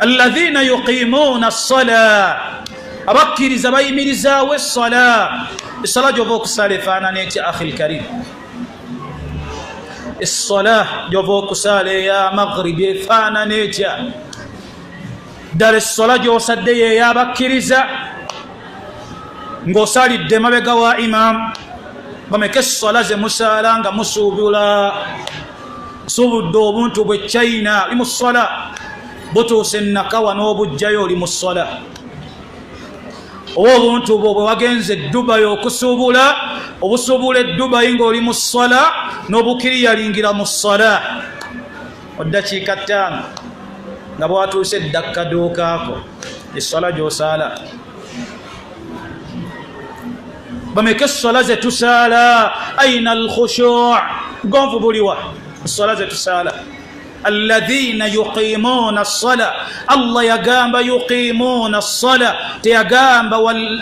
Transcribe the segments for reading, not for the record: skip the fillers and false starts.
alladhina yuqimuna as-salah abakkiriza bayimirizawo essala. Essala gyova okusala efaanana etya akhil karim? Essala gyova okusala eya maghribi efaanana etya? ddala essala gy'osaddeyo ey'abakkiriza ng'osalidde mabega wa imam. Bameka essala ze musaala nga musuubudde obuntu bwe China oli mu ssala, butuuse Nakawa n'obujjayo oli mu ssala. Oba obuntu bwo bwe wagenze Dubai okusuubula, obusuubula e Dubai ng'oli mu ssala n'obukiriyalingira mu ssala oddakiika 5 nga bwatuuse eddakkaduukaako essala gy'osaala. Bameka essala ze tusaala? Aina al-khushu' gonvu buliwa essala ze tusaala? alladhina yuqimuna as-sala. Allah yagamba yuqimuna as-sala, teyagamba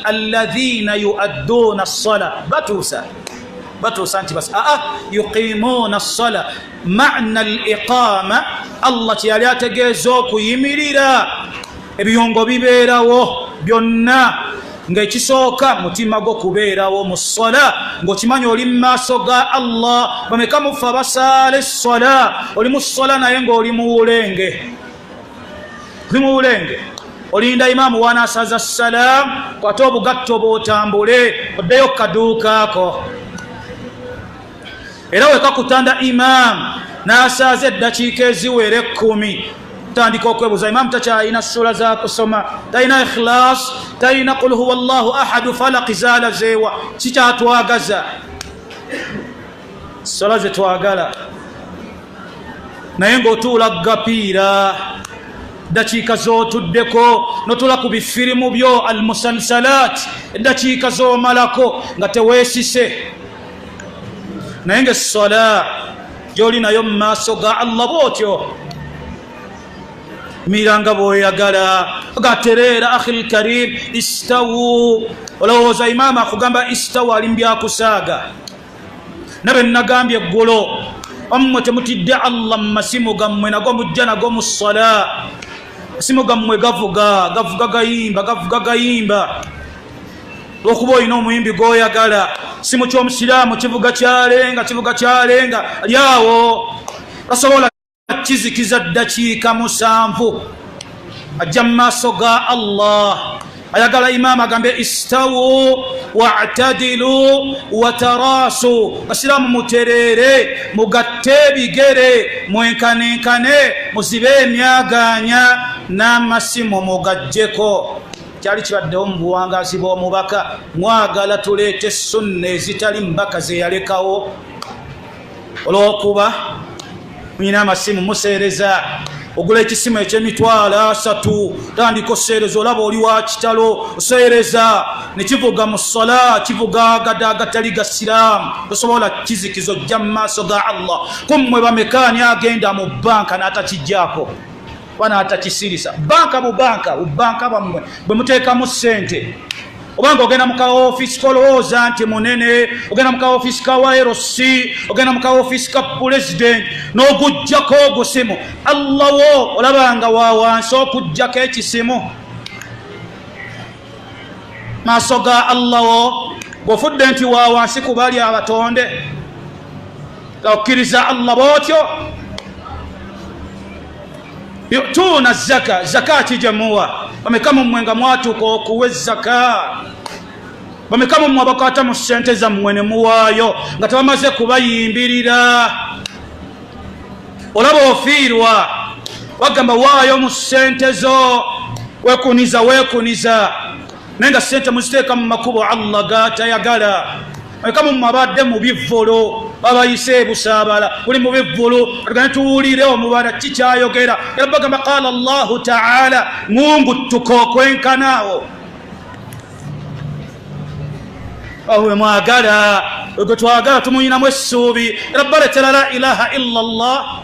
alladhina yuadduna as-sala. batuusa nti bas yuqimuna as-sala ma'na al-iqama. Allah kyali ategeeza okuyimirira, ebiyongo bibeerawo byonna ng'ekisooka mutima gwo kubeerawo mu ssala ng'okimanya oli mu maaso ga Allah. Bameka mufa basaala essala? Oli mu ssala naye ng'oli mu wulenge. Olinda imaamu wanaasaza salaam, kwate obugatto bw'otambule oddeyo kaduukaako. Era wekakutanda imaamu n'asaaza eddakiika eziwera 10, tandika okwebuuza imaamu takyalina ssula za kusoma, talina ikhilaas, talina qul huwa Allahu ahadu, falaq zaala zeewa. Kikyatwagaza ssala ze twagala, naye ng'otuula gapiira eddakiika z'otuddeko n'otula ku bifirimu byo almusalsalaat, eddakiika z'omalako nga teweesise. Naye ng'essala gy'oli nayo mu maaso ga Allah bw'otyo miranga bw'oyagala. Gatereera akhil karim, istawu. Olowooza imaama akugamba istawu ali mu byakusaaga? Nabe nagambye eggulo, ommwe temutidde Allah mu masimu gammwe nago mujja nago mu ssala. Masimu gammwe gavuga gayimba lw'okuba olina omuyimbi gw'oyagala. Simu ky'omusiraamu kivuga kyalenga alyawo asobola kizikiza ddakiika 7 ajja mu maaso ga Allah. Ayagala imaama agambe istawu wa'tadilu wataraasu. Basiraamu mutereere, mugatte ebigere, mwenkanenkane, muzibe emyaganya n'amasimu mugajjeko. Kyali kibaddewo mu buwangazi bw'omubaka, mwagala tuleete sunna ezitali mbaka ze yalekawo. Olw'okuba mulina amasimu museereza, ogula ekisimu eky'emitwalo 3, tandika oseereza, olaba oli wa kitalo, oseereza ne kivuga mu ssala, kivuga agatali ga siraamu, tosobola kizikizo ojja mu maaso ga Allah. Kummwe bamekaani agenda mu banka n'atakijjaako bana atakisirisa? Banka bammwe bwe muteekamu ssente, obanga ogenda mu ka office kolowooza nti munene, ogenda mu ka office ka YRC, ogenda mu ka office ka president n'ogujjako ogusimu, Allah wo olabanga wa wansi okujjako ekisimu maaso ga Allah wo. Bw'ofudde nti wa wansi ku bali abatonde, okkiriza Allah bw'otyo. Yu'tuuna zaka, zakati jamuwa. Bameka mmwe nga mwatuuka okuwa zaka? Bameka mmwe abakwata mu ssente zammwe ne muwaayo nga tebamaze kubayimbirira? Olaba ofiirwa, wagamba waayo mu ssente zo, weekuniza naye nga ssente muziteeka mu makubo Allah gatayagala. Bameka mmwe abadde mu bivvulu, babayise busaabala, buli mu bivvulu atugane tuwulire omubala kikyayogera. Era bagamba qala Allahu ta'ala, Mungu tukokwenkanaawo. Awe mwagala, gwe twagala tumuyinamu essuubi. Era baletera la ilaha illa Allah.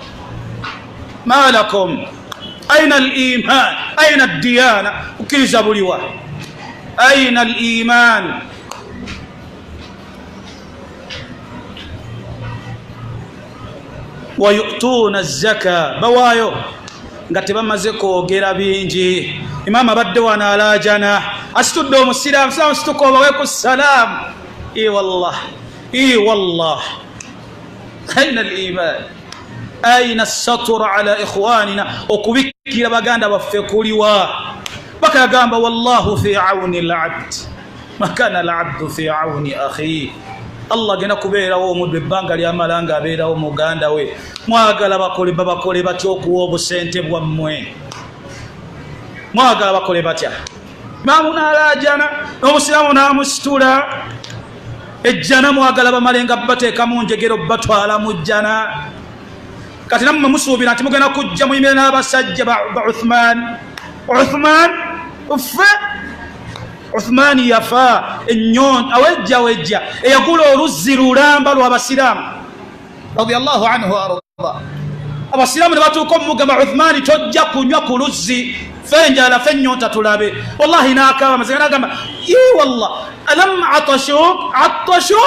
Ma lakum aina al-iman, aina ad-diyana? Ukkiriza buliwa, aina al-iman? ويؤتون الزكاة بوايو nga tebamaze kwogera bingi. Imam abadde wano alaajana asitudde omusiraamu situka obaweeku salaamu. Wallah wallah aina al-iman aina as-satr ala ikhwanina okubikira baganda baffe kuliwa. Baka yagamba wallahu fi auni al-abd ma kana al-abdu fi auni akhihi. Allah gena kubeerawo omuddu ebbanga lyamalanga abeerawo muganda we. Mwagala bakole batya okuwa obusente bwammwe? Mwagala bakole batya? Imamu n'alaajana n'omusiraamu n'amusitula ejjana. Mwagala bamalenga bateeka mu njegero batwala mu jjana. Kati nammwe musuubira nti mugenda kujja muyimire n'abasajja ba Uthman Uthman yafa ennyonta awejja eyagula oluzzi lulamba lw'abasiraamu radiyallahu anhu arda. Abasiraamu ne batuuka omugamba Uthman tojja kunywa ku luzzi fenjala fennyonta tulabe. Wallahi n'akaaba mazima n'agamba wallah alam atashu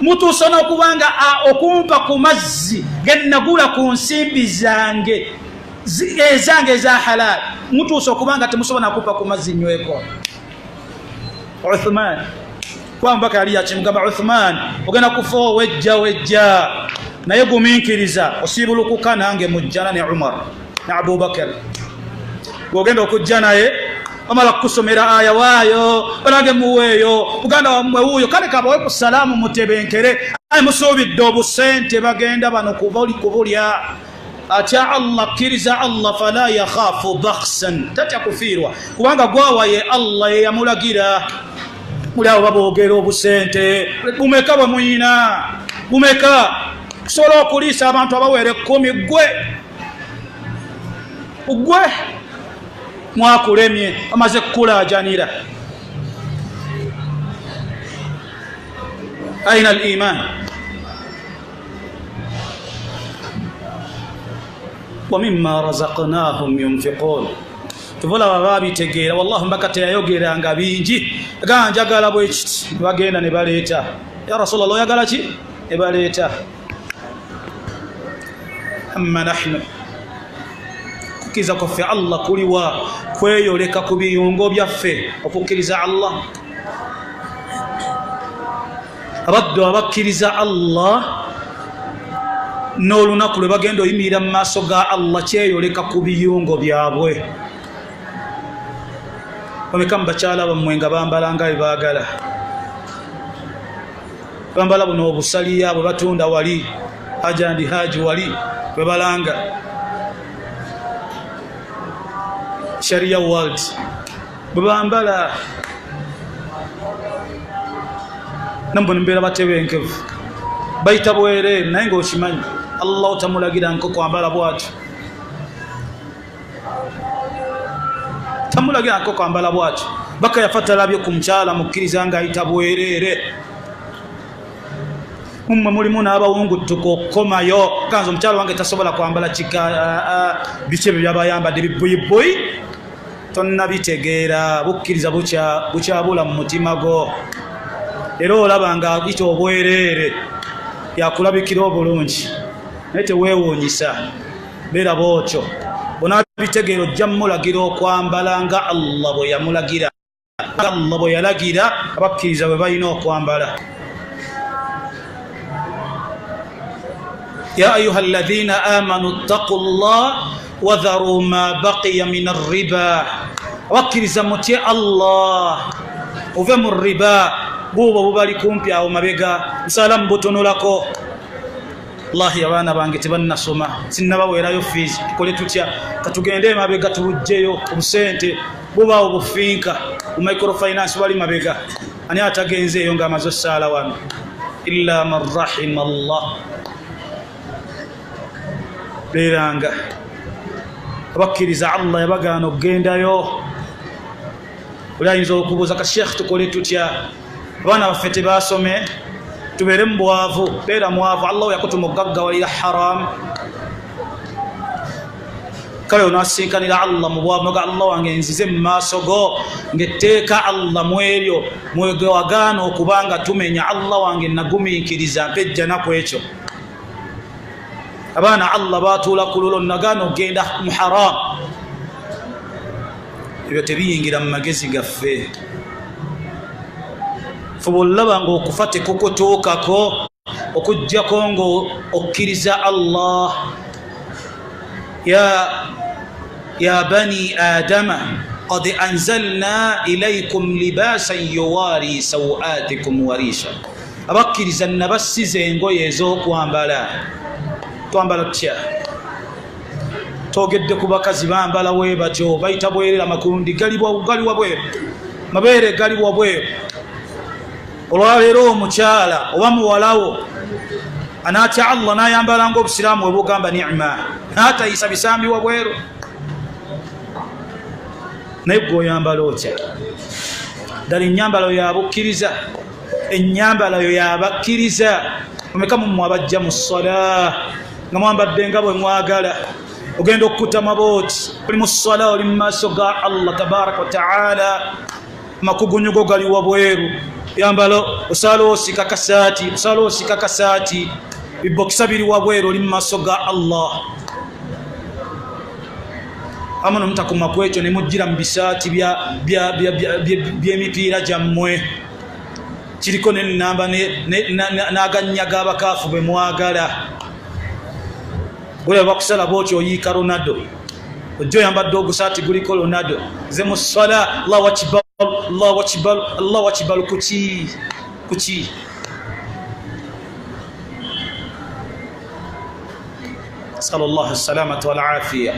mutuusa n'okubanga okumpa ku mazzi gennagula ku nsimbi zange eza halal mutuusa okubanga temusobola nakupa ku mazzi nyweko. Uthman kwamba kali yakimugamba Uthman ogenda kufa wejja naye gumiikiriza osibulukuka nange mujjana ne Umar ne Abubakar ogenda okujja naye amala kusomera aya waayo olange muweeyo muganda wammwe wuuyo kale kabawe ku salaamu mutebenkere ayi musuubidde obusente bagenda bano kubulya atya Allah kiriza Allah fala yakhafu bakhsan tatya kufiirwa kubanga gwawaye Allah ye yamulagira. Muli abo baboogera obusente bumeka bwe muyina bumeka kusobola okuliisa abantu abawere 10 gwe mwakulemye amaze kukulaajanira. Aina al-iman wa mimma razaqnahum yunfiqun. Tuvola babitegeera wallahi mbaka teyayogeranga bingi ganjagala bwe kiti bagenda ne baleeta ya Rasulullah oyagala ki ne baleeta. Amma nahnu kukiza kofe Allah kuliwa kweyoleka ku biyungo byaffe okukkiriza Allah. Abaddu abakkiriza Allah n'olunaku lwe bagenda oyimirira mu maaso ga Allah kyeyoleka ku biyungo byabwe. Bameka bakyala bammwe nga bambala nga baagala bambala buno obusaliya bwe batunda wali hajandi haji wali bwe balanga Sharia World bwe bambala nambona mbeera batebenkevu bayita bwereere naye ng'okimanyi Allah tamulagira nko kwambala bw'atyo. Tamulagira nko kwambala bw'atyo. Baka yafatalabye ku mukyala mukkiriza ng'ayita bwereere. Mummwe mulimu n'abawunguttuka okukomayo ganza omukyala wange tasobola kwambala kika biki byabayambadde bibuyibuyi tonnabitegeera bukkiriza bukyabula mu mutima go. Era olaba nga ayita obwereere yakulabikira obulungi naye teweewuunyisa beera bwotyo. Bonabitegeera ojja mulagira okwambala nga Allah bwe yamulagira. Allah bwe yalagira abakkiriza bwe balina okwambala. Ya ayuha alladhina amanu ttaqullah wadharu ma baqiya min arriba. Abakkiriza mutye Allah ove mu riba buubo bubali kumpi awo mabega musalamu butunulako. Wallahi abaana bange tebannasoma sinnabaweerayo fees tukole tutya katugende mabega tubujjeyo obusente bubaawo bufinka mu microfinance wali mabega ani atagenzeeyo ng'amaze ossaala wano illa man rahima Allah. Beeranga abakkiriza Allah yabagaana okugendayo. Oli ayinza okubuuza ka Sheikh tukole tutya abaana baffe tebasome tubeere mu bwavu. Beera mwavu Allah yakutuma okugaggawalira haram. Kale onaasinkanira Allah mu bwavu noga Allah wange nzize mu maaso go ng'etteeka Allah mu eryo mwege wagaana okubanga tumenya Allah wange nagumiikiriza mpejja naku ekyo. abaana Allah batuula kululo nagano genda mu haram ebyo tebiyingira mu magezi gaffe fubolaba ngo okufate kukutuukako okujjako ngo okkiriza Allah ya bani adama qad anzalna ilaykum libasan yuwari sawatikum warisha abakkiriza nabasize engoye ez'okwambala twambala tutya togedde ku bakazi bambala bwe batyo bayita bwerera makundi galiwa bweru mabeere galiwa bweru olwaleero omukyala oba muwalawo anatya Allah nayambala ng'obusiraamu bwe bugamba ni'ma naatayisa bisambi wa bweru naye gwe oyambala otya ddala ennyambala yo yabukkiriza ennyambala yo yabakkiriza omeka mummwe abajja mu ssala nga mwambadde nga bwe mwagala ogenda okkuta mabooti oli mu ssala oli mu maaso ga Allah tabaraka wa taala makugunyugo gali wa bweru yambala osala osika kasaati bibokisa biri wa bweru oli mu maaso ga Allah amono mutakuma kwekyo ne mujjira mu bisaati by'emipiira gyammwe kiriko n'ennamba n'agannya g'abakaafu bwe mwagala gwe bakusala bwotyo oyiika Ronaldo ojja oyambadde ogusaati guliko Ronaldo ze mu ssala Allahu akbar Allahu akbar Allahu akbar kuki sallallahu alaihi wasallam wal afiya